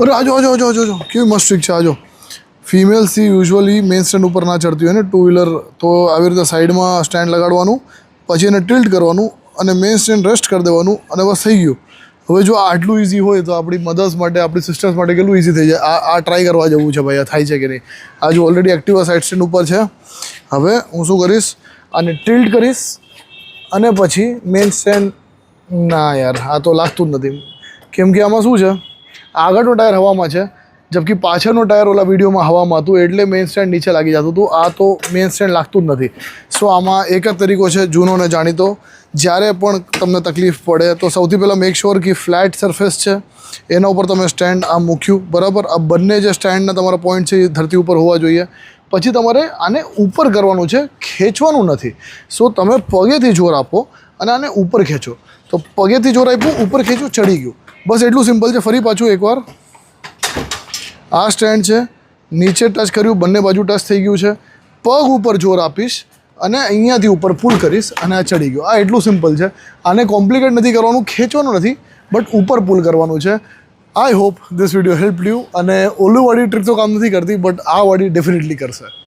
અરે આજો આજો આજો આજો કેવી મસ્ત ટ્રીક છે. આજો ફિમેલ્સથી યુઝ્યુઅલી મેઇન સ્ટેન્ડ ઉપર ના ચડતી હોય ને ટુ વ્હીલર, તો આવી રીતે સાઈડમાં સ્ટેન્ડ લગાડવાનું, પછી એને ટિલ્ટ કરવાનું અને મેઇન સ્ટેન્ડ રેસ્ટ કરી દેવાનું અને બસ થઈ ગયું. હવે જો આટલું ઇઝી હોય તો આપણી મધર્સ માટે, આપણી સિસ્ટર્સ માટે કેટલું ઇઝી થઈ જાય. આ ટ્રાય કરવા જવું છે ભાઈ, આ થાય છે કે નહીં. આ જો ઓલરેડી એક્ટિવા સાઈડ સ્ટેન્ડ ઉપર છે. હવે હું શું કરીશ, આને ટિલ્ટ કરીશ અને પછી મેઇન સ્ટેન્ડ, ના યાર આ તો લાગતું જ નથી, કેમ કે આમાં શું છે, આગળનો ટાયર હવામાં છે, જબકી પાછળનો ટાયર ઓલા વિડીયોમાં હવામાં હતું, એટલે મેઇન સ્ટેન્ડ નીચે લાગી જતું હતું. આ તો મેઇન સ્ટેન્ડ લાગતું જ નથી. સો આમાં એક જ તરીકો છે જૂનો ને જાણીતો. જ્યારે પણ તમને તકલીફ પડે તો સૌથી પહેલાં મેક શ્યોર કે ફ્લેટ સરફેસ છે એના ઉપર તમે સ્ટેન્ડ આમ મૂક્યું, બરાબર. આ બંને જે સ્ટેન્ડના તમારા પોઈન્ટ છે એ ધરતી ઉપર હોવા જોઈએ. પછી તમારે આને ઉપર કરવાનું છે, ખેંચવાનું નથી. સો તમે પગેથી જોર આપો અને આને ઉપર ખેંચો. તો પગેથી જોર આપ્યું, ઉપર ખેંચ્યું, ચડી ગયું. બસ એટલું સિમ્પલ છે. ફરી પાછું એકવાર આ સ્ટેન્ડ છે, નીચે ટચ કર્યું, બંને બાજુ ટચ થઈ ગયું છે. પગ ઉપર જોર આપીશ અને અહીંયાથી ઉપર પુલ કરીશ અને આ ચડી ગયો. આ એટલું સિમ્પલ છે. આને કોમ્પ્લિકેટ નથી કરવાનું, ખેંચવાનું નથી, બટ ઉપર પુલ કરવાનું છે. I hope this video help you. અને ઓલું વાળી ટ્રીક તો કામ નથી કરતી, બટ આ વાળી ડેફિનેટલી કરશે.